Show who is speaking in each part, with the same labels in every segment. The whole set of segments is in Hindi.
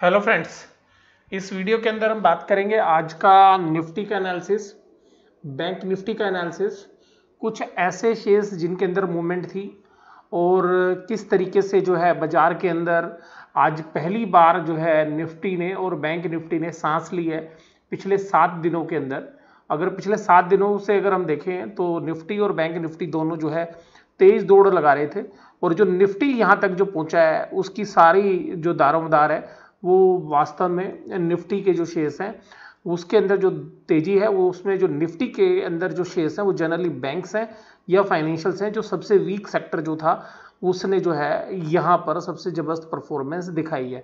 Speaker 1: हेलो फ्रेंड्स, इस वीडियो के अंदर हम बात करेंगे आज का निफ्टी का एनालिसिस, बैंक निफ्टी का एनालिसिस, कुछ ऐसे शेयर्स जिनके अंदर मूवमेंट थी और किस तरीके से जो है बाजार के अंदर आज पहली बार जो है निफ्टी ने और बैंक निफ्टी ने सांस ली है पिछले 7 दिनों के अंदर। अगर पिछले 7 दिनों से अगर हम देखें तो निफ्टी और बैंक निफ्टी दोनों जो है तेज दौड़ लगा रहे थे और जो निफ्टी यहाँ तक जो पहुंचा है उसकी सारी जो दारोमदार है वो वास्तव में निफ्टी के जो शेयर्स हैं उसके अंदर जो तेजी है वो उसमें जो निफ्टी के अंदर जो शेयर्स हैं वो जनरली बैंक्स हैं या फाइनेंशियल्स हैं। जो सबसे वीक सेक्टर जो था उसने जो है यहाँ पर सबसे जबरदस्त परफॉर्मेंस दिखाई है।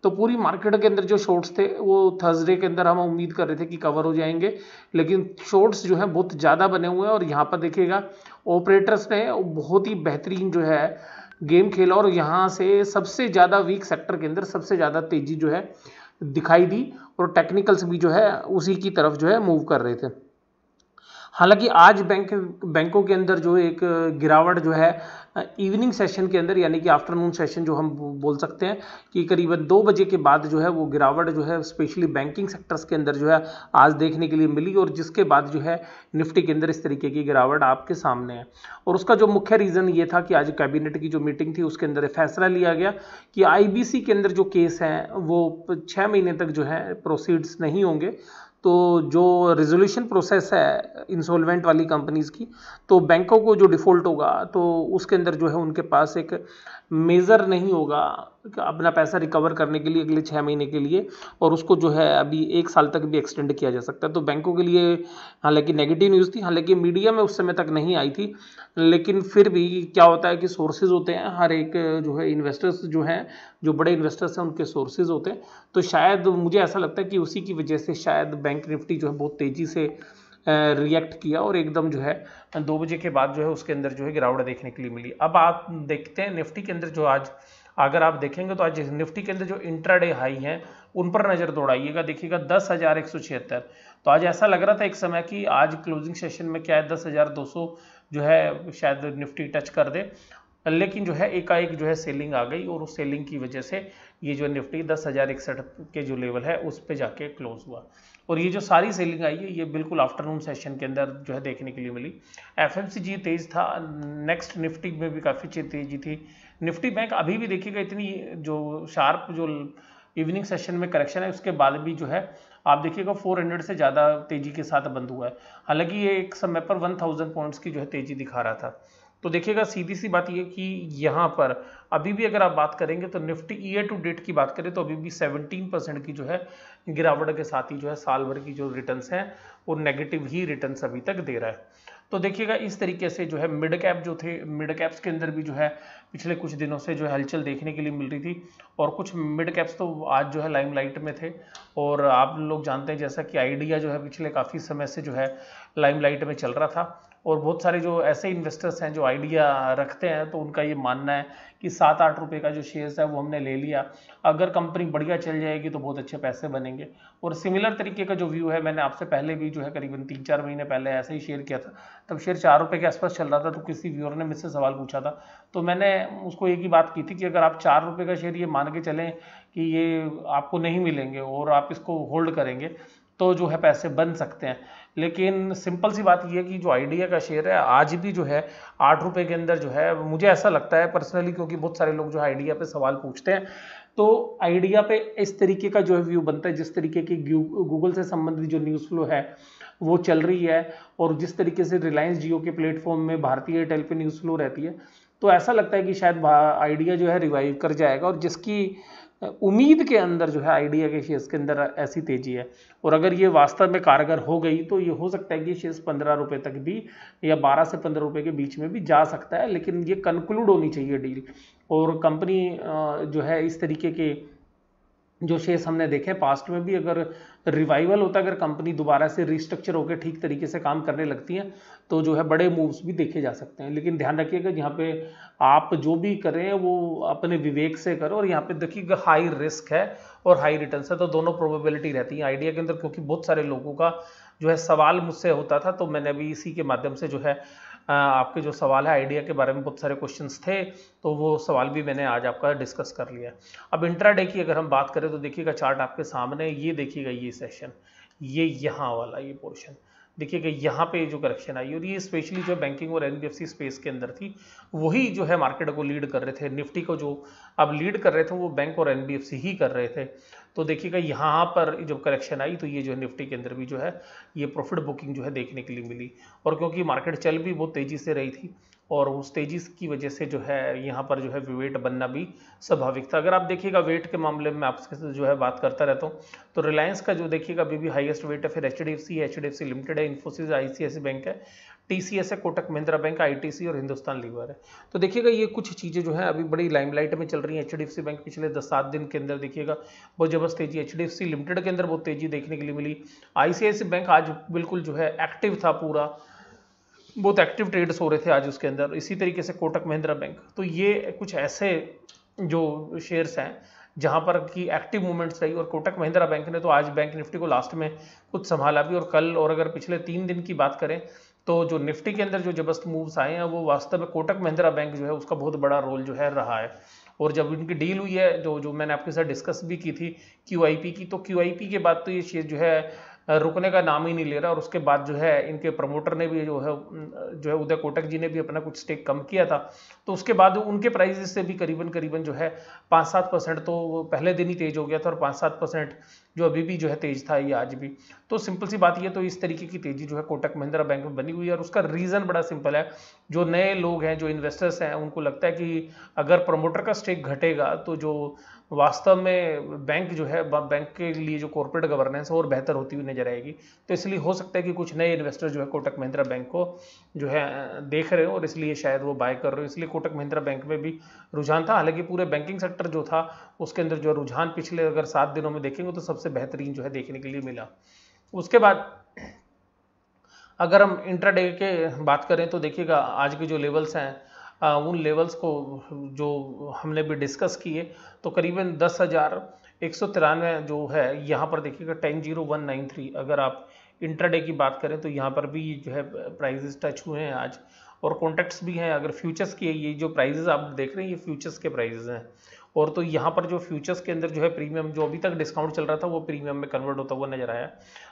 Speaker 1: तो पूरी मार्केट के अंदर जो शॉर्ट्स थे वो थर्सडे के अंदर हम उम्मीद कर रहे थे कि कवर हो जाएंगे, लेकिन शॉर्ट्स जो है बहुत ज़्यादा बने हुए हैं और यहाँ पर देखिएगा ऑपरेटर्स ने बहुत ही बेहतरीन जो है गेम खेला और यहाँ से सबसे ज़्यादा वीक सेक्टर के अंदर सबसे ज़्यादा तेजी जो है दिखाई दी और टेक्निकल्स भी जो है उसी की तरफ जो है मूव कर रहे थे। हालांकि आज बैंकों के अंदर जो एक गिरावट जो है इवनिंग सेशन के अंदर यानी कि आफ्टरनून सेशन जो हम बोल सकते हैं कि करीबन 2 बजे के बाद जो है वो गिरावट जो है स्पेशली बैंकिंग सेक्टर्स के अंदर जो है आज देखने के लिए मिली और जिसके बाद जो है निफ्टी के अंदर इस तरीके की गिरावट आपके सामने है। और उसका जो मुख्य रीज़न ये था कि आज कैबिनेट की जो मीटिंग थी उसके अंदर फैसला लिया गया कि आईबीसी के अंदर जो केस हैं वो 6 महीने तक जो है प्रोसीड्स नहीं होंगे। तो जो रेजोल्यूशन प्रोसेस है इंसॉल्वेंट वाली कंपनीज की, तो बैंकों को जो डिफ़ॉल्ट होगा तो उसके अंदर जो है उनके पास एक मेज़र नहीं होगा अपना पैसा रिकवर करने के लिए अगले 6 महीने के लिए, और उसको जो है अभी 1 साल तक भी एक्सटेंड किया जा सकता है। तो बैंकों के लिए हालांकि नेगेटिव न्यूज़ थी, हालांकि मीडिया में उस समय तक नहीं आई थी, लेकिन फिर भी क्या होता है कि सोर्सेज होते हैं हर एक जो है इन्वेस्टर्स जो हैं, जो बड़े इन्वेस्टर्स हैं उनके सोर्सेज होते हैं। तो शायद मुझे ऐसा लगता है कि उसी की वजह से शायद बैंक निफ्टी जो है बहुत तेज़ी से रिएक्ट किया और एकदम जो है 2 बजे के बाद जो है उसके अंदर जो है गिरावट देखने के लिए मिली। अब आप देखते हैं निफ्टी के अंदर जो आज अगर आप देखेंगे तो आज निफ्टी के अंदर जो इंट्राडे हाई हैं उन पर नज़र दौड़ाइएगा, देखिएगा 10,176। तो आज ऐसा लग रहा था एक समय कि आज क्लोजिंग सेशन में क्या है 10,200 जो है शायद निफ्टी टच कर दे, लेकिन जो है एकाएक जो है सेलिंग आ गई और उस सेलिंग की वजह से ये जो निफ्टी 10,061 के जो लेवल है उस पे जाके क्लोज हुआ। और ये जो सारी सेलिंग आई है ये बिल्कुल आफ्टरनून सेशन के अंदर जो है देखने के लिए मिली। एफएमसीजी तेज था, नेक्स्ट निफ्टी में भी काफ़ी तेजी थी। निफ्टी बैंक अभी भी देखिएगा इतनी जो शार्प जो इवनिंग सेशन में करेक्शन है उसके बाद भी जो है आप देखिएगा 400 से ज़्यादा तेजी के साथ बंद हुआ है। हालांकि ये एक समय पर 1000 पॉइंट्स की जो है तेजी दिखा रहा था। तो देखिएगा सीधी सी बात ये कि यहाँ पर अभी भी अगर आप बात करेंगे तो निफ्टी ईयर टू डेट की बात करें तो अभी भी 17% की जो है गिरावट के साथ ही जो है साल भर की जो रिटर्न्स हैं वो नेगेटिव ही रिटर्न्स अभी तक दे रहा है। तो देखिएगा इस तरीके से जो है मिड कैप जो थे, मिड कैप्स के अंदर भी जो है पिछले कुछ दिनों से जो है हलचल देखने के लिए मिल रही थी और कुछ मिड कैप्स तो आज जो है लाइमलाइट में थे। और आप लोग जानते हैं जैसा कि आइडिया जो है पिछले काफ़ी समय से जो है लाइमलाइट में चल रहा था और बहुत सारे जो ऐसे इन्वेस्टर्स हैं जो आइडिया रखते हैं तो उनका ये मानना है कि 7-8 रुपये का जो शेयर्स है वो हमने ले लिया, अगर कंपनी बढ़िया चल जाएगी तो बहुत अच्छे पैसे बनेंगे। और सिमिलर तरीके का जो व्यू है मैंने आपसे पहले भी जो है करीबन 3-4 महीने पहले ऐसे ही शेयर किया था, तब शेयर 4 रुपये के आसपास चल रहा था। तो किसी व्यूअर ने मुझसे सवाल पूछा था तो मैंने उसको एक ही बात की थी कि अगर आप 4 रुपये का शेयर ये मान के चलें कि ये आपको नहीं मिलेंगे और आप इसको होल्ड करेंगे तो जो है पैसे बन सकते हैं। लेकिन सिंपल सी बात यह है कि जो आइडिया का शेयर है आज भी जो है 8 रुपये के अंदर जो है, मुझे ऐसा लगता है पर्सनली, क्योंकि बहुत सारे लोग जो है आइडिया पे सवाल पूछते हैं, तो आइडिया पे इस तरीके का जो है व्यू बनता है जिस तरीके की गूगल से संबंधित जो न्यूज़ फ्लो है वो चल रही है और जिस तरीके से रिलायंस जियो के प्लेटफॉर्म में भारतीय एयरटेल पे न्यूज़ फ्लो रहती है, तो ऐसा लगता है कि शायद आइडिया जो है रिवाइव कर जाएगा और जिसकी उम्मीद के अंदर जो है आइडिया के शेयर्स के अंदर ऐसी तेजी है। और अगर ये वास्तव में कारगर हो गई तो ये हो सकता है कि शेयर्स 15 रुपये तक भी या 12 से 15 रुपये के बीच में भी जा सकता है, लेकिन ये कंक्लूड होनी चाहिए डील। और कंपनी जो है इस तरीके के जो शेयर्स हमने देखे पास्ट में भी, अगर रिवाइवल होता है, अगर कंपनी दोबारा से रिस्ट्रक्चर होकर ठीक तरीके से काम करने लगती हैं तो जो है बड़े मूव्स भी देखे जा सकते हैं। लेकिन ध्यान रखिएगा यहाँ पे आप जो भी करें वो अपने विवेक से करो और यहाँ पे देखिएगा हाई रिस्क है और हाई रिटर्न है, तो दोनों प्रोबेबिलिटी रहती है आइडिया के अंदर। क्योंकि बहुत सारे लोगों का जो है सवाल मुझसे होता था तो मैंने अभी इसी के माध्यम से जो है आपके जो सवाल है आइडिया के बारे में बहुत सारे क्वेश्चंस थे, तो वो सवाल भी मैंने आज आपका डिस्कस कर लिया। अब इंट्राडे की अगर हम बात करें तो देखिएगा चार्ट आपके सामने, ये देखिएगा ये सेशन, ये यहाँ वाला ये पोर्शन देखिएगा, यहाँ पे जो करेक्शन आई और ये स्पेशली जो बैंकिंग और एनबीएफसी स्पेस के अंदर थी, वही जो है मार्केट को लीड कर रहे थे। निफ्टी को जो अब लीड कर रहे थे वो बैंक और एनबीएफसी ही कर रहे थे। तो देखिएगा यहाँ पर जब करेक्शन आई तो ये जो है निफ्टी के अंदर भी जो है ये प्रॉफिट बुकिंग जो है देखने के लिए मिली, और क्योंकि मार्केट चल भी बहुत तेजी से रही थी और उस तेजी की वजह से जो है यहाँ पर जो है वेट बनना भी स्वाभाविक था। अगर आप देखिएगा वेट के मामले में आपके साथ जो है बात करता रहता हूँ, तो रिलायंस का जो देखिएगा अभी भी हाईएस्ट वेट है, फिर एचडीएफसी लिमिटेड है, इन्फोसिस, आईसीआईसी बैंक है, टीसीएस है, कोटक महिंद्रा बैंक, आईटीसी और हिंदुस्तान लीवर है। तो देखिएगा ये कुछ चीज़ें जो है अभी बड़ी लाइमलाइट में चल रही हैं। एचडीएफसी बैंक पिछले 10-7 दिन के अंदर देखिएगा बहुत जबरदस्त तेजी, एचडीएफसी लिमिटेड के अंदर बहुत तेजी देखने के लिए मिली। आईसीआईसी बैंक आज बिल्कुल जो है एक्टिव था, पूरा बहुत एक्टिव ट्रेड्स हो रहे थे आज उसके अंदर। इसी तरीके से कोटक महिंद्रा बैंक। तो ये कुछ ऐसे जो शेयर्स हैं जहां पर की एक्टिव मूवमेंट्स रही, और कोटक महिंद्रा बैंक ने तो आज बैंक निफ्टी को लास्ट में कुछ संभाला भी। और कल और अगर पिछले 3 दिन की बात करें तो जो निफ्टी के अंदर जो जबरदस्त मूव्स आए हैं वो वास्तव में कोटक महिंद्रा बैंक जो है उसका बहुत बड़ा रोल जो है रहा है। और जब इनकी डील हुई है जो मैंने आपके साथ डिस्कस भी की थी क्यूआईपी की, तो क्यूआईपी के बाद तो ये शेयर जो है रुकने का नाम ही नहीं ले रहा। और उसके बाद जो है इनके प्रमोटर ने भी जो है उदय कोटक जी ने भी अपना कुछ स्टेक कम किया था, तो उसके बाद उनके प्राइजेस से भी करीबन जो है 5-7% तो पहले दिन ही तेज हो गया था, और 5-7% जो अभी भी जो है तेज था ये आज भी। तो सिंपल सी बात ये, तो इस तरीके की तेजी जो है कोटक महिंद्रा बैंक में बनी हुई है। और उसका रीजन बड़ा सिंपल है, जो नए लोग हैं, जो इन्वेस्टर्स हैं, उनको लगता है कि अगर प्रमोटर का स्टेक घटेगा तो जो वास्तव में बैंक जो है, बैंक के लिए जो कॉर्पोरेट गवर्नेंस है और बेहतर होती हुई नजर आएगी। तो इसलिए हो सकता है कि कुछ नए इन्वेस्टर जो है कोटक महिंद्रा बैंक को जो है देख रहे हो और इसलिए शायद वो बाय कर रहे हो, इसलिए कोटक महिंद्रा बैंक में भी रुझान था। हालांकि पूरे बैंकिंग सेक्टर जो था उसके अंदर जो रुझान पिछले अगर 7 दिनों में देखेंगे तो सबसे बेहतरीन जो है देखने के लिए मिला। उसके बाद अगर हम इंट्राडे के बात करें तो देखिएगा आज के जो लेवल्स हैं उन लेवल्स को जो हमने भी डिस्कस किए, तो करीबन 10,193 जो है यहाँ पर देखिएगा 10,0193। अगर आप इंट्राडे की बात करें तो यहाँ पर भी जो है प्राइजेस टच हुए हैं आज, और कॉन्ट्रैक्ट्स भी हैं। अगर फ्यूचर्स की ये जो प्राइजेस आप देख रहे हैं ये फ्यूचर्स के प्राइजेस हैं, और तो यहाँ पर जो फ्यूचर्स के अंदर जो है प्रीमियम, जो अभी तक डिस्काउंट चल रहा था वो प्रीमियम में कन्वर्ट होता हुआ नजर आया।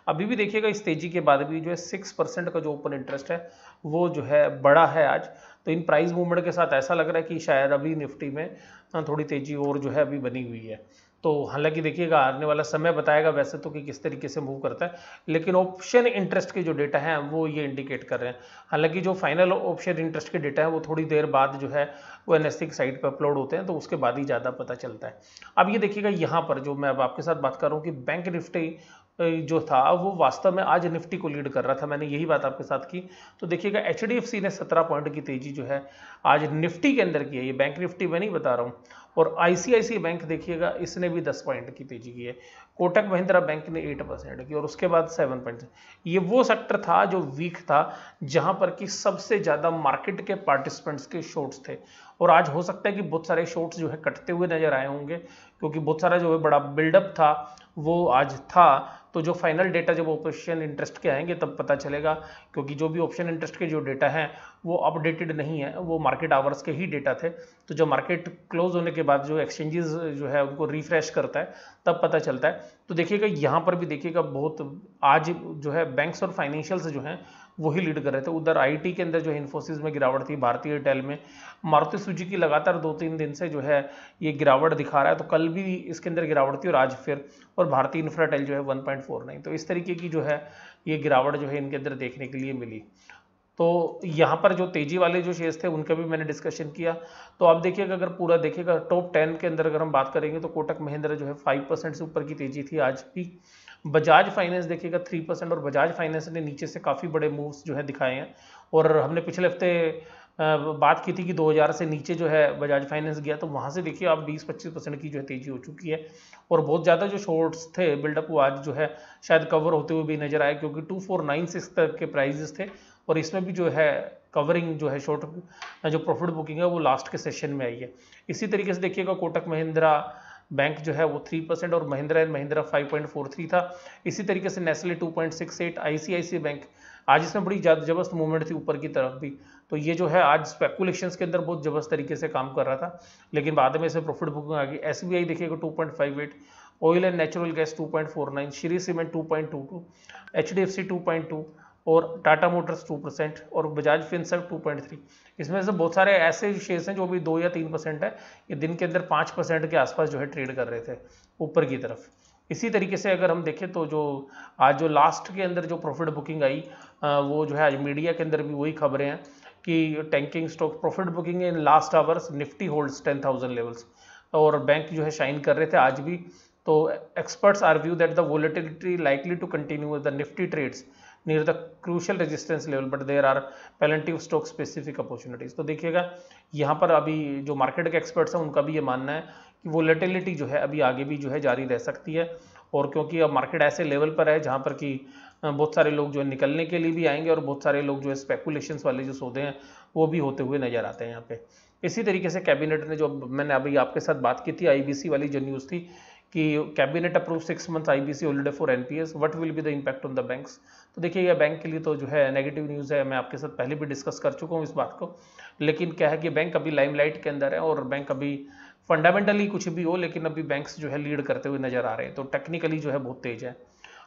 Speaker 1: अभी भी देखिएगा इस तेजी के बाद भी जो है 6% का जो ओपन इंटरेस्ट है वो जो है बड़ा है आज। तो इन प्राइस मूवमेंट के साथ ऐसा लग रहा है कि शायद अभी निफ्टी में थोड़ी तेजी और जो है अभी बनी हुई है। तो हालांकि देखिएगा आने वाला समय बताएगा वैसे तो कि किस तरीके से मूव करता है, लेकिन ऑप्शन इंटरेस्ट के जो डेटा हैं वो ये इंडिकेट कर रहे हैं। हालांकि जो फाइनल ऑप्शन इंटरेस्ट के डेटा है वो थोड़ी देर बाद जो है वो एनएससी की साइट पर अपलोड होते हैं, तो उसके बाद ही ज़्यादा पता चलता है। अब ये देखिएगा यहाँ पर जो मैं अब आपके साथ बात कर रहा हूँ कि बैंक निफ्टी जो था वो वास्तव में आज निफ्टी को लीड कर रहा था, मैंने यही बात आपके साथ की। तो देखिएगा एचडीएफसी ने 17 पॉइंट की तेजी जो है आज निफ्टी के अंदर की है, ये बैंक निफ्टी में नहीं बता रहा हूँ। और आईसीआईसीआई बैंक देखिएगा इसने भी 10 पॉइंट की तेजी की है, कोटक महिंद्रा बैंक ने 8% की, और उसके बाद 7 पॉइंट। ये वो सेक्टर था जो वीक था, जहां पर कि सबसे ज्यादा मार्केट के पार्टिसिपेंट्स के शॉर्ट्स थे। और आज हो सकता है कि बहुत सारे शॉर्ट्स जो है कटते हुए नजर आए होंगे, क्योंकि बहुत सारा जो है बड़ा बिल्डअप था वो आज था। तो जो फाइनल डेटा जब ऑप्शन इंटरेस्ट के आएंगे तब पता चलेगा, क्योंकि जो भी ऑप्शन इंटरेस्ट के जो डेटा हैं वो अपडेटेड नहीं है, वो मार्केट आवर्स के ही डेटा थे। तो जब मार्केट क्लोज होने के बाद जो एक्सचेंजेस जो है उनको रिफ्रेश करता है तब पता चलता है। तो देखिएगा यहाँ पर भी देखिएगा बहुत आज जो है बैंक्स और फाइनेंशियल्स जो हैं वही लीड कर रहे थे। उधर आईटी के अंदर जो इन्फोसिस में गिरावट थी, भारतीय एयरटेल में, मारुति सुजुकी लगातार 2-3 दिन से जो है ये गिरावट दिखा रहा है, तो कल भी इसके अंदर गिरावट थी और आज फिर, और भारतीय इंफ्राटेल जो है 1.49। तो इस तरीके की जो है ये गिरावट जो है इनके अंदर देखने के लिए मिली। तो यहाँ पर जो तेजी वाले जो शेयर्स थे उनका भी मैंने डिस्कशन किया। तो आप देखिएगा अगर पूरा देखिएगा टॉप 10 के अंदर अगर हम बात करेंगे तो कोटक महिंद्रा जो है 5% से ऊपर की तेजी थी आज भी। बजाज फाइनेंस देखिएगा 3%, और बजाज फाइनेंस ने नीचे से काफ़ी बड़े मूव्स जो है दिखाए हैं। और हमने पिछले हफ्ते बात की थी कि 2000 से नीचे जो है बजाज फाइनेंस गया, तो वहाँ से देखिए आप 20-25% की जो है तेजी हो चुकी है। और बहुत ज़्यादा जो शॉर्ट्स थे बिल्डअप वो आज जो है शायद कवर होते हुए भी नजर आए, क्योंकि 2496 तक के प्राइजेस थे, और इसमें भी जो है कवरिंग जो है शॉर्ट जो प्रॉफिट बुकिंग है वो लास्ट के सेशन में आई है। इसी तरीके से देखिएगा कोटक महिंद्रा बैंक जो है वो 3% और महिंद्रा एंड महिंद्रा 5.43 था। इसी तरीके से नेस्ले 2.68, आईसीआईसीआई बैंक आज इसमें बड़ी जबरदस्त मूवमेंट थी ऊपर की तरफ भी। तो ये जो है आज स्पेकुलेशंस के अंदर बहुत जबरदस्त तरीके से काम कर रहा था, लेकिन बाद में इसे प्रॉफिट बुकिंग आ गई। एसबीआई देखिएगा 2.58, oil and natural gas 2.49, Shri cement 2.22, HDFC 2.2 और टाटा मोटर्स 2% और बजाज फिनसर्व 2.3। इसमें से बहुत सारे ऐसे शेयर्स हैं जो भी 2 या 3% है, ये दिन के अंदर 5% के आसपास जो है ट्रेड कर रहे थे ऊपर की तरफ। इसी तरीके से अगर हम देखें तो जो आज जो लास्ट के अंदर जो प्रॉफिट बुकिंग आई वो जो है आज मीडिया के अंदर भी वही खबरें हैं कि tanking stock profit booking in last hours, Nifty holds 10,000 levels, और बैंक जो है शाइन कर रहे थे आज भी। तो experts are view that the volatility likely to continue, the Nifty trades near the crucial resistance level but there are plenty of stock specific opportunities. तो देखिएगा यहाँ पर अभी जो मार्केट के एक्सपर्ट्स हैं उनका भी ये मानना है कि वोलेटिलिटी जो है अभी आगे भी जो है जारी रह सकती है, और क्योंकि अब मार्केट ऐसे लेवल पर है जहाँ पर कि बहुत सारे लोग जो है निकलने के लिए भी आएंगे और बहुत सारे लोग जो है स्पेकुलेशंस वाले जो सौदे हैं वो भी होते हुए नजर आते हैं यहाँ पे। इसी तरीके से कैबिनेट ने, जो मैंने अभी आपके साथ बात की थी आईबीसी वाली जो न्यूज़ थी कि cabinet approve 6 months IBC holiday for NPS, what will be the impact on the banks. तो देखिए यह बैंक के लिए तो जो है नेगेटिव न्यूज़ है, मैं आपके साथ पहले भी डिस्कस कर चुका हूँ इस बात को। लेकिन क्या है कि बैंक अभी लाइमलाइट के अंदर है और बैंक अभी फंडामेंटली कुछ भी हो लेकिन अभी बैंक्स जो है लीड करते हुए नजर आ रहे हैं, तो टेक्निकली जो है बहुत तेज है।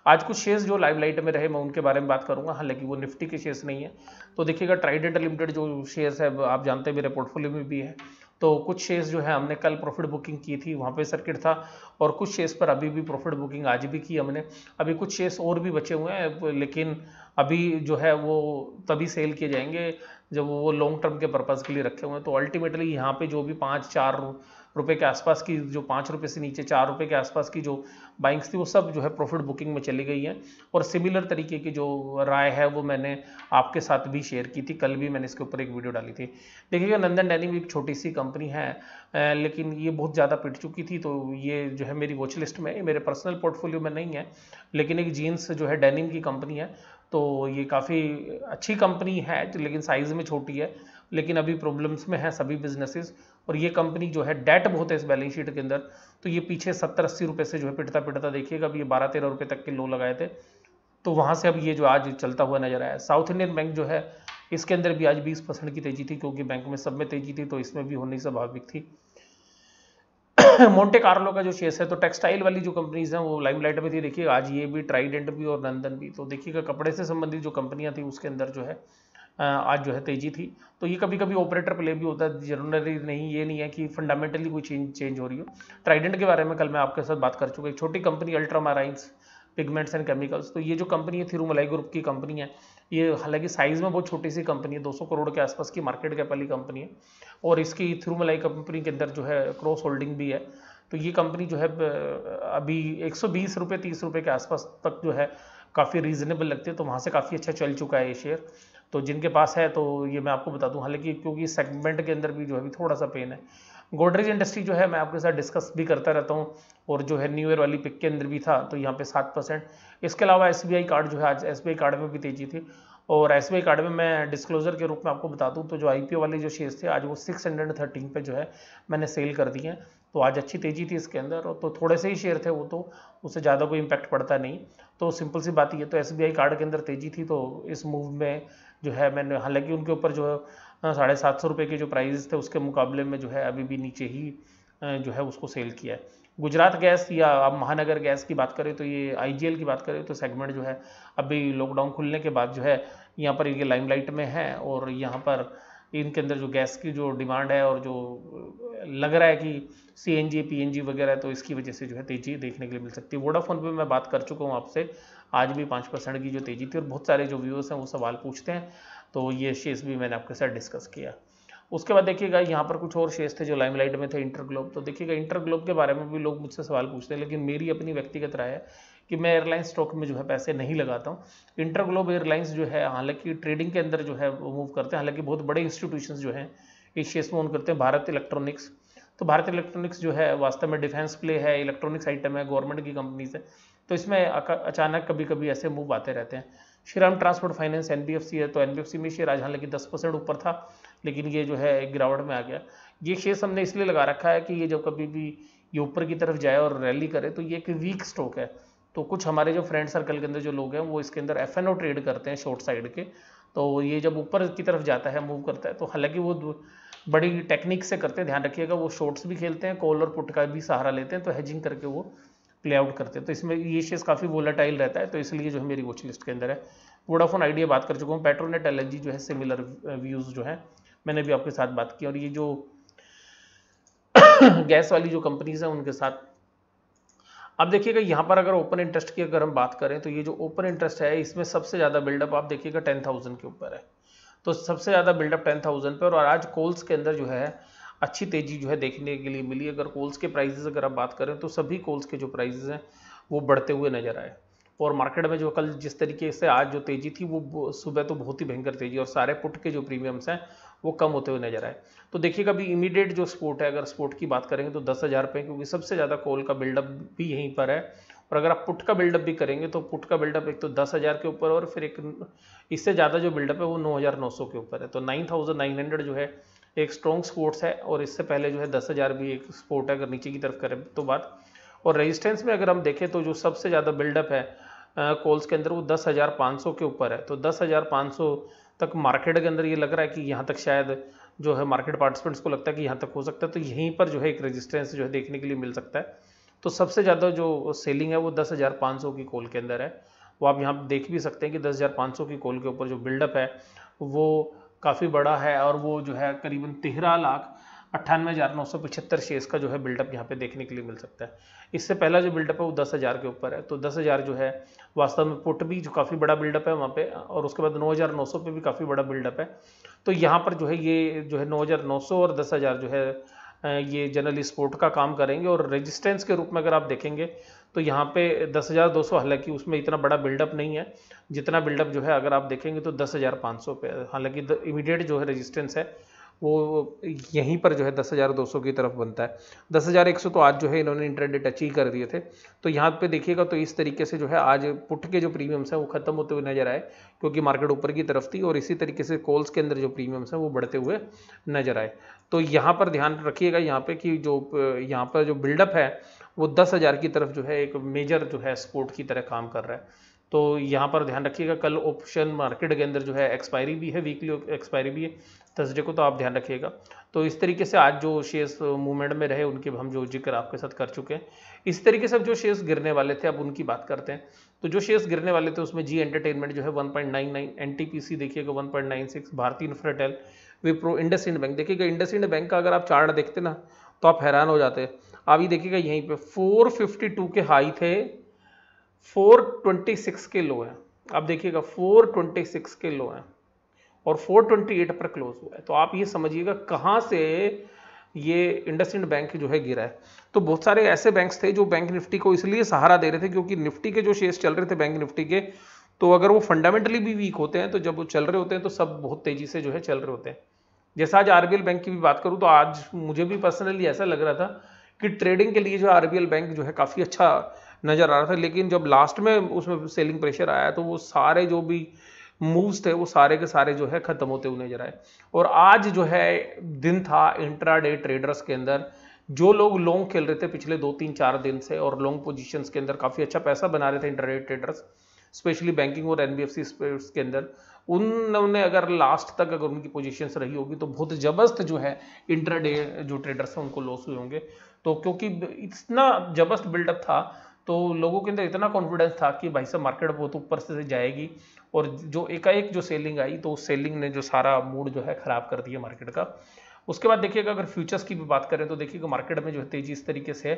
Speaker 1: आज कुछ शेयर्स जो लाइमलाइट में रहे मैं उनके बारे में बात करूंगा, हालांकि वो निफ्टी के शेयर्स नहीं है। तो देखिएगा ट्राइडेंट लिमिटेड जो शेयर्स है आप जानते हैं मेरे पोर्टफोलियो में भी है, तो कुछ शेयर्स जो है हमने कल प्रॉफिट बुकिंग की थी, वहाँ पे सर्किट था, और कुछ शेयर्स पर अभी भी प्रॉफिट बुकिंग आज भी की हमने। अभी कुछ शेयर्स और भी बचे हुए हैं, लेकिन अभी जो है वो तभी सेल किए जाएंगे जब वो लॉन्ग टर्म के पर्पज़ के लिए रखे हुए हैं। तो अल्टीमेटली यहाँ पे जो भी 5-4 रुपए के आसपास की, जो 5 रुपए से नीचे 4 रुपए के आसपास की जो बाइंग्स थी वो सब जो है प्रॉफिट बुकिंग में चली गई है। और सिमिलर तरीके की जो राय है वो मैंने आपके साथ भी शेयर की थी, कल भी मैंने इसके ऊपर एक वीडियो डाली थी। देखिएगा नंदन डेनिम एक छोटी सी कंपनी है, लेकिन ये बहुत ज़्यादा पिट चुकी थी, तो ये जो है मेरी वॉच लिस्ट में, मेरे पर्सनल पोर्टफोलियो में नहीं है, लेकिन एक जीन्स जो है डेनिम की कंपनी है, तो ये काफ़ी अच्छी कंपनी है लेकिन साइज़ में छोटी है, लेकिन अभी प्रॉब्लम्स में है सभी बिजनेसेस। और ये कंपनी जो है डेट बहुत है इस बैलेंस शीट के अंदर, तो ये पीछे 70-80 रुपए से जो है पिटता पिटता देखिएगा अभी ये 12-13 रुपए तक के लो लगाए थे, तो वहाँ से अब ये जो आज चलता हुआ नजर आया। साउथ इंडियन बैंक जो है इसके अंदर भी आज 20% की तेजी थी, क्योंकि बैंक में सब में तेजी थी तो इसमें भी होनी स्वाभाविक थी। मोंटे कार्लो का जो शेयर है, तो टेक्सटाइल वाली जो कंपनीज हैं वो लाइमलाइट में थी, देखिए आज ये भी, ट्राइडेंट भी और नंदन भी। तो देखिएगा कपड़े से संबंधित जो कंपनियां थी उसके अंदर जो है आज जो है तेजी थी। तो ये कभी कभी ऑपरेटर प्ले भी होता है, जनरली नहीं, ये नहीं है कि फंडामेंटली कोई चेंज हो रही हो। ट्राइडेंट के बारे में कल मैं आपके साथ बात कर चुका, एक छोटी कंपनी अल्ट्रामाराइंस पिगमेंट्स एंड केमिकल्स, तो ये जो कंपनी है थिरुमलाई ग्रुप की कंपनी है, ये हालांकि साइज में बहुत छोटी सी कंपनी है, 200 करोड़ के आसपास की मार्केट कैप वाली कंपनी है, और इसकी थिरुमलाई कंपनी के अंदर जो है क्रॉस होल्डिंग भी है। तो ये कंपनी जो है अभी 120 रुपये 30 रुपये के आसपास तक जो है काफ़ी रीजनेबल लगती है, तो वहाँ से काफ़ी अच्छा चल चुका है ये शेयर। तो जिनके पास है तो ये मैं आपको बता दूं, हालांकि क्योंकि सेगमेंट के अंदर भी जो है थोड़ा सा पेन है। गोदरेज इंडस्ट्री जो है मैं आपके साथ डिस्कस भी करता रहता हूँ, और जो है न्यू ईयर वाली पिक के अंदर भी था, तो यहाँ पे 7%। इसके अलावा एसबीआई कार्ड जो है, आज एसबीआई कार्ड में भी तेजी थी, और एसबीआई कार्ड में मैं डिस्क्लोजर के रूप में आपको बता दूं तो जो आईपीओ वाले जो शेयर्स थे आज वो 613 पे जो है मैंने सेल कर दिए हैं, तो आज अच्छी तेजी थी इसके अंदर, और तो थोड़े से ही शेयर थे वो, तो उससे ज़्यादा कोई इम्पैक्ट पड़ता नहीं। तो सिंपल सी बात ये, तो एसबीआई कार्ड के अंदर तेजी थी, तो इस मूव में जो है मैंने, हालांकि उनके ऊपर जो है 750 रुपये के जो प्राइस थे उसके मुकाबले में जो है अभी भी नीचे ही जो है उसको सेल किया है। गुजरात गैस या अब महानगर गैस की बात करें तो ये आईजीएल की बात करें तो सेगमेंट जो है अभी लॉकडाउन खुलने के बाद जो है यहाँ पर ये लाइमलाइट में है, और यहाँ पर इनके अंदर जो गैस की जो डिमांड है और जो लग रहा है कि सीएनजी पीएनजी वगैरह, तो इसकी वजह से जो है तेजी देखने के लिए मिल सकती है। वोडाफोन पे मैं बात कर चुका हूँ आपसे, आज भी 5% की जो तेजी थी, और बहुत सारे जो व्यूअर्स हैं वो सवाल पूछते हैं, तो ये शेयर्स भी मैंने आपके साथ डिस्कस किया। उसके बाद देखिएगा यहाँ पर कुछ और शेयर्स थे जो लाइमलाइट में थे, इंटरग्लोब। तो देखिएगा इंटरग्लोब के बारे में भी लोग मुझसे सवाल पूछते हैं, लेकिन मेरी अपनी व्यक्तिगत राय है कि मैं एयरलाइन स्टॉक में जो है पैसे नहीं लगाता हूँ। इंटरग्लोब एयरलाइंस जो है हालांकि ट्रेडिंग के अंदर जो है वो मूव करते हैं, हालांकि बहुत बड़े इंस्टीट्यूशंस जो हैं इस शेयर्स में ओन करते हैं। भारत इलेक्ट्रॉनिक्स, तो भारत इलेक्ट्रॉनिक्स जो है वास्तव में डिफेंस प्ले है, इलेक्ट्रॉनिक्स आइटम है, गवर्नमेंट की कंपनीज है, तो इसमें अचानक कभी कभी ऐसे मूव आते रहते हैं। श्रीराम ट्रांसपोर्ट फाइनेंस एनबीएफसी है, तो एनबीएफसी में शेयर आज हालांकि 10% ऊपर था, लेकिन ये जो है एक गिरावट में आ गया। ये शेयर हमने इसलिए लगा रखा है कि ये जब कभी भी ये ऊपर की तरफ जाए और रैली करे तो ये एक वीक स्टॉक है। तो कुछ हमारे जो फ्रेंड सर्कल के अंदर जो लोग हैं वो इसके अंदर FNO ट्रेड करते हैं शॉर्ट साइड के, तो ये जब ऊपर की तरफ जाता है मूव करता है तो हालांकि वो बड़ी टेक्निक से करते हैं, ध्यान रखिएगा, वो शॉर्ट्स भी खेलते हैं, कॉल और पुट का भी सहारा लेते हैं, तो हेजिंग करके वो प्ले आउट करते हैं। तो इसमें ये शेयर्स काफ़ी वोलेटाइल रहता है, तो इसलिए जो है मेरी वॉच लिस्ट के अंदर है। वोडाफोन आइडिया बात कर चुका हूँ, पेट्रोनेट LNG जो है सिमिलर व्यूज़ जो है मैंने भी आपके साथ बात की। और ये जो गैस वाली जो कंपनीज हैं उनके साथ अब देखिएगा यहाँ पर अगर ओपन इंटरेस्ट की अगर हम बात करें तो ये जो ओपन इंटरेस्ट है इसमें सबसे ज़्यादा बिल्डअप आप देखिएगा 10,000 के ऊपर है। तो सबसे ज़्यादा बिल्डअप 10,000 पे, और आज कोल्स के अंदर जो है अच्छी तेजी जो है देखने के लिए मिली। अगर कोल्स के प्राइजेस अगर आप बात करें तो सभी कोल्स के जो प्राइजेस हैं वो बढ़ते हुए नजर आए। और मार्केट में जो कल जिस तरीके से आज जो तेजी थी वो सुबह तो बहुत ही भयंकर तेजी, और सारे पुट के जो प्रीमियम्स हैं वो कम होते हुए नजर आए। तो देखिएगा अभी इमीडिएट जो स्पोर्ट है, अगर स्पोर्ट की बात करेंगे तो 10,000 पे, क्योंकि सबसे ज़्यादा कॉल का बिल्डअप भी यहीं पर है। और अगर आप पुट का बिल्डअप भी करेंगे तो पुट का बिल्डअप एक तो 10,000 के ऊपर, और फिर एक इससे ज़्यादा जो बिल्डअप है वो 9,900 के ऊपर है। तो 9,900 जो है एक स्ट्रॉन्ग स्पोर्ट्स है, और इससे पहले जो है 10,000 भी एक स्पोर्ट है अगर नीचे की तरफ करें तो बात। और रेजिस्टेंस में अगर हम देखें तो जो सबसे ज़्यादा बिल्डअप है कॉल्स के अंदर वो 10,500 के ऊपर है। तो 10,500 तक मार्केट के अंदर ये लग रहा है कि यहाँ तक शायद जो है मार्केट पार्टिसिपेंट्स को लगता है कि यहाँ तक हो सकता है, तो यहीं पर जो है एक रेजिस्टेंस जो है देखने के लिए मिल सकता है। तो सबसे ज़्यादा जो सेलिंग है वो 10,500 की कॉल के अंदर है। वो आप यहाँ देख भी सकते हैं कि 10,500 की कॉल के ऊपर जो बिल्डअप है वो काफ़ी बड़ा है, और वो जो है करीबन 13,98,975 शेयर्स का जो है बिल्डअप यहाँ पे देखने के लिए मिल सकता है। इससे पहला जो बिल्डअप है वो 10,000 के ऊपर है। तो 10,000 जो है वास्तव में पुट भी जो काफ़ी बड़ा बिल्डअप है वहाँ पे, और उसके बाद 9,900 पे भी काफ़ी बड़ा बिल्डअप है। तो यहाँ पर जो है ये जो है 9,900 और 10,000 जो है ये जनरली सपोर्ट का काम करेंगे। और रेजिस्टेंस के रूप में अगर आप देखेंगे तो यहाँ पे 10,200, हालांकि उसमें इतना बड़ा बिल्डअप नहीं है जितना बिल्डअप जो है अगर आप देखेंगे तो 10,500 पे। हालांकि इमीडिएट जो है रेजिस्टेंस है वो यहीं पर जो है 10,200 की तरफ बनता है। 10,100 तो आज जो है इन्होंने इंट्राडे टच ही कर दिए थे। तो यहाँ पे देखिएगा तो इस तरीके से जो है आज पुट के जो प्रीमियम्स हैं वो खत्म होते हुए नजर आए, क्योंकि मार्केट ऊपर की तरफ थी, और इसी तरीके से कॉल्स के अंदर जो प्रीमियम्स हैं वो बढ़ते हुए नजर आए। तो यहाँ पर ध्यान रखिएगा यहाँ पे कि जो यहाँ पर जो बिल्डअप है वो 10,000 की तरफ जो है एक मेजर जो है सपोर्ट की तरह काम कर रहा है। तो यहाँ पर ध्यान रखिएगा, कल ऑप्शन मार्केट के अंदर जो है एक्सपायरी भी है, वीकली एक्सपायरी भी है थर्सडे को, तो आप ध्यान रखिएगा। तो इस तरीके से आज जो शेयर्स मूवमेंट में रहे उनके हम जो जिक्र आपके साथ कर चुके हैं। इस तरीके से अब जो शेयर्स गिरने वाले थे अब उनकी बात करते हैं। तो जो शेयर्स गिरने वाले थे उसमें जी एंटरटेनमेंट जो है 1.99, NTPC देखिएगा 1.96, भारती इंफ्राटेल, विप्रो, इंडसइंड बैंक। देखिएगा इंडसइंड बैंक का अगर आप चार्ट देखते ना तो आप हैरान हो जाते हैं। अभी देखिएगा यहीं पे 452 के हाई थे, 426 के लो है। आप देखिएगा 426 के लो हैं और 428 पर क्लोज हुआ है। तो आप ये समझिएगा कहाँ से ये इंडसइंड बैंक जो है गिरा है। तो बहुत सारे ऐसे बैंक्स थे जो बैंक निफ्टी को इसलिए सहारा दे रहे थे क्योंकि निफ्टी के जो शेयर्स चल रहे थे बैंक निफ्टी के, तो अगर वो फंडामेंटली भी वीक होते हैं तो जब वो चल रहे होते हैं तो सब बहुत तेजी से जो है चल रहे होते हैं। जैसा आज आरबीएल बैंक की भी बात करूं तो आज मुझे भी पर्सनली ऐसा लग रहा था कि ट्रेडिंग के लिए जो आरबीएल बैंक जो है काफ़ी अच्छा नज़र आ रहा था, लेकिन जब लास्ट में उसमें सेलिंग प्रेशर आया तो वो सारे जो भी मूव्स थे वो सारे के सारे जो है खत्म होते हुए नजर आए। और आज जो है दिन था इंट्राडे ट्रेडर्स के अंदर, जो लोग लॉन्ग खेल रहे थे पिछले 2-3-4 दिन से और लॉन्ग पोजीशंस के अंदर काफ़ी अच्छा पैसा बना रहे थे इंट्राडे ट्रेडर्स, स्पेशली बैंकिंग और एनबीएफसी स्पेस के अंदर, उन्होंने अगर लास्ट तक अगर उनकी पोजीशंस रही होगी तो बहुत जबरदस्त जो है इंट्राडे जो ट्रेडर्स हैं उनको लॉस हुए होंगे। तो क्योंकि इतना जबरदस्त बिल्डअप था तो लोगों के अंदर इतना कॉन्फिडेंस था कि भाई साहब मार्केट बहुत ऊपर से जाएगी, और जो एकाएक जो सेलिंग आई तो उस सेलिंग ने जो सारा मूड जो है खराब कर दिया मार्केट का। उसके बाद देखिएगा अगर फ्यूचर्स की भी बात करें तो देखिएगा मार्केट में जो है तेजी इस तरीके से है,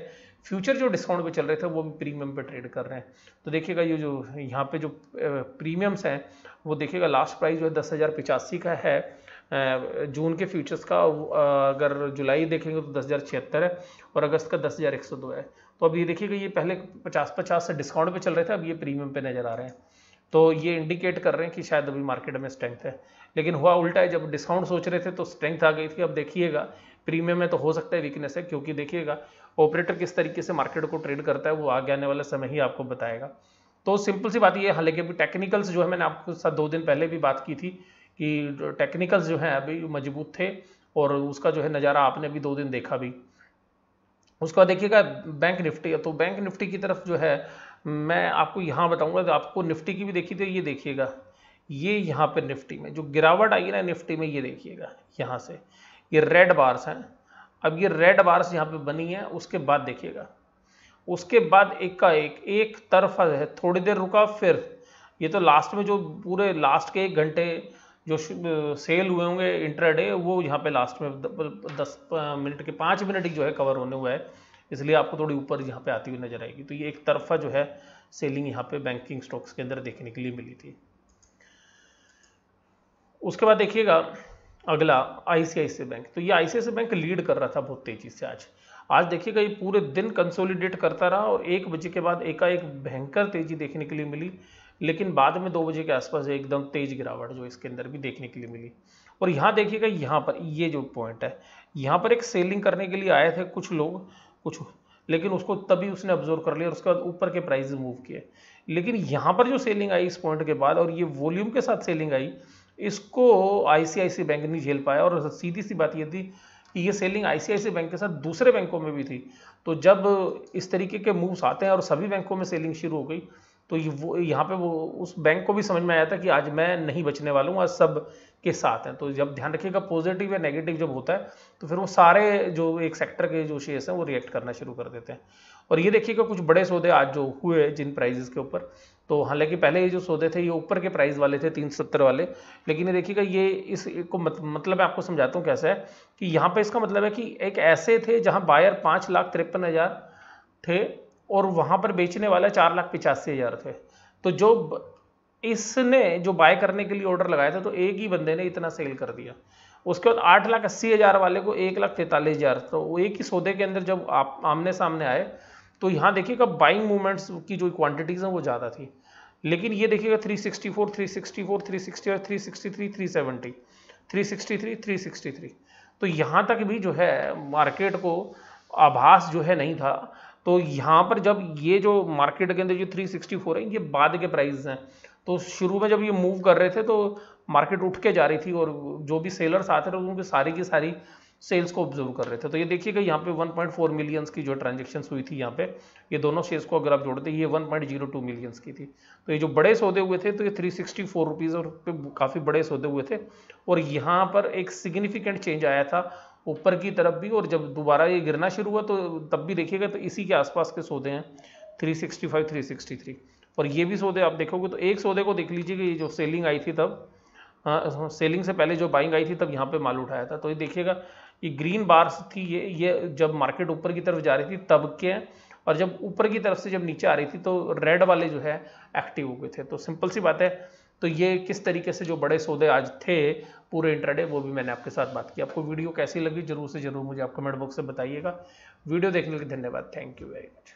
Speaker 1: फ्यूचर जो डिस्काउंट पे चल रहे थे वो भी प्रीमियम पे ट्रेड कर रहे हैं। तो देखिएगा ये जो यहाँ पे जो प्रीमियम्स हैं वो देखिएगा लास्ट प्राइस जो है 10,085 का है जून के फ्यूचर्स का, अगर जुलाई देखेंगे तो 10,076 है, और अगस्त का 10,102 है। तो अब ये देखिएगा ये पहले 50-50 से डिस्काउंट पे चल रहे थे, अब ये प्रीमियम पे नजर आ रहे हैं। तो ये इंडिकेट कर रहे हैं कि शायद अभी मार्केट में स्ट्रेंथ है, लेकिन हुआ उल्टा है, जब डिस्काउंट सोच रहे थे तो स्ट्रेंथ आ गई थी। अब देखिएगा प्रीमियम में तो हो सकता है वीकनेस है, क्योंकि देखिएगा ऑपरेटर किस तरीके से मार्केट को ट्रेड करता है वो आगे आने वाला समय ही आपको बताएगा। तो सिंपल सी बात ये है, हालांकि अभी टेक्निकल्स जो है मैंने आपके साथ 2 दिन पहले भी बात की थी कि टेक्निकल्स जो है अभी मजबूत थे, और उसका जो है नज़ारा आपने भी 2 दिन देखा भी। उसके बाद देखिएगा बैंक निफ्टी, तो बैंक निफ्टी की तरफ जो है मैं आपको यहाँ बताऊंगा, तो आपको निफ्टी की भी देखी तो ये देखिएगा, ये यहाँ पे निफ्टी में जो गिरावट आई है ना निफ्टी में, ये देखिएगा यहाँ से ये रेड बार्स हैं। अब ये रेड बार्स यहाँ पे बनी है, उसके बाद देखिएगा, उसके बाद एक का एक तरफा है, थोड़ी देर रुका, फिर ये तो लास्ट में जो पूरे लास्ट के 1 घंटे जो सेल हुए होंगे इंट्राडे, वो यहाँ पे लास्ट में 10 मिनट के 5 मिनट ही जो है कवर होने हुआ है, इसलिए आपको थोड़ी ऊपर यहाँ पे आती हुई नजर आएगी। तो ये एक तरफा जो है सेलिंग यहाँ पे बैंकिंग स्टॉक्स के अंदर देखने के लिए मिली थी। उसके बाद देखिएगा अगला आईसीआईसीआई बैंक, तो ये आईसीआईसीआई बैंक लीड कर रहा था बहुत तेजी से। आज देखिएगा ये पूरे दिन कंसोलिडेट करता रहा और 1 बजे के बाद एकाएक भयंकर तेजी देखने के लिए मिली, लेकिन बाद में 2 बजे के आसपास एकदम तेज गिरावट जो इसके अंदर भी देखने के लिए मिली। और यहाँ देखिएगा, यहाँ पर ये जो पॉइंट है, यहाँ पर एक सेलिंग करने के लिए आए थे कुछ लोग, कुछ, लेकिन उसको तभी उसने ऑब्जर्व कर लिया और उसके बाद ऊपर के प्राइस मूव किए। लेकिन यहाँ पर जो सेलिंग आई इस पॉइंट के बाद और ये वॉल्यूम के साथ सेलिंग आई, इसको आईसीआईसीआई बैंक नहीं झेल पाया। और सीधी सी बात ये थी कि ये सेलिंग आईसीआईसीआई बैंक के साथ दूसरे बैंकों में भी थी। तो जब इस तरीके के मूव्स आते हैं और सभी बैंकों में सेलिंग शुरू हो गई, तो यहाँ पे वो उस बैंक को भी समझ में आया था कि आज मैं नहीं बचने वाला हूँ, आज सब के साथ हैं। तो जब ध्यान रखिएगा पॉजिटिव या नेगेटिव जब होता है तो फिर वो सारे जो एक सेक्टर के जो शेयर्स हैं वो रिएक्ट करना शुरू कर देते हैं। और ये देखिएगा कुछ बड़े सौदे आज जो हुए जिन प्राइजेस के ऊपर, तो हालांकि पहले ये जो सौदे थे ये ऊपर के प्राइस वाले थे 370 वाले, लेकिन ये देखिएगा ये इसको मतलब मैं आपको समझाता हूँ कैसा है कि यहाँ पे इसका मतलब है कि एक ऐसे थे जहाँ बायर 5,53,000 थे और वहाँ पर बेचने वाला 4,85,000 थे। तो जो इसने जो बाय करने के लिए ऑर्डर लगाया था तो एक ही बंदे ने इतना सेल कर दिया। उसके बाद 8,80,000 वाले को 1,43,000, तो वो एक ही सौदे के अंदर जब आप आमने सामने आए तो यहाँ देखिएगा बाइंग मूवमेंट्स की जो क्वांटिटीज हैं वो ज़्यादा थी। लेकिन ये देखिएगा 364, 364, 360, 363, 370, 363, 363, तो यहाँ तक भी जो है मार्केट को आभास जो है नहीं था। तो यहाँ पर जब ये जो मार्केट के अंदर जो 364 है ये बाद के प्राइस हैं, तो शुरू में जब ये मूव कर रहे थे तो मार्केट उठ के जा रही थी और जो भी सेलर्स आते थे उनकी सारी की सारी सेल्स को ऑब्जर्व कर रहे थे। तो ये देखिएगा यहाँ पे 1.4 मिलियंस की जो ट्रांजेक्शन्स हुई थी यहाँ पे, ये दोनों शेयर्स को अगर आप जोड़ते ये 1.02 मिलियंस की थी। तो ये जो बड़े सौदे हुए थे तो ये 364 रुपीज़ और पे काफ़ी बड़े सौदे हुए थे। और यहाँ पर एक सिग्निफिकेंट चेंज आया था ऊपर की तरफ भी, और जब दोबारा ये गिरना शुरू हुआ तो तब भी देखिएगा तो इसी के आसपास के सौदे हैं 365, 363। और ये भी सौदे आप देखोगे तो एक सौदे को देख लीजिए कि ये जो सेलिंग आई थी तब, सेलिंग से पहले जो बाइंग आई थी तब यहाँ पे माल उठाया था। तो ये देखिएगा ये ग्रीन बार्स थी, ये जब मार्केट ऊपर की तरफ जा रही थी तब के, और जब ऊपर की तरफ से जब नीचे आ रही थी तो रेड वाले जो है एक्टिव हो गए थे। तो सिंपल सी बात है। तो ये किस तरीके से जो बड़े सौदे आज थे पूरे इंट्राडे, वो भी मैंने आपके साथ बात की। आपको वीडियो कैसी लगी जरूर से जरूर मुझे आप कमेंट बॉक्स में बताइएगा। वीडियो देखने के लिए धन्यवाद। Thank you very much.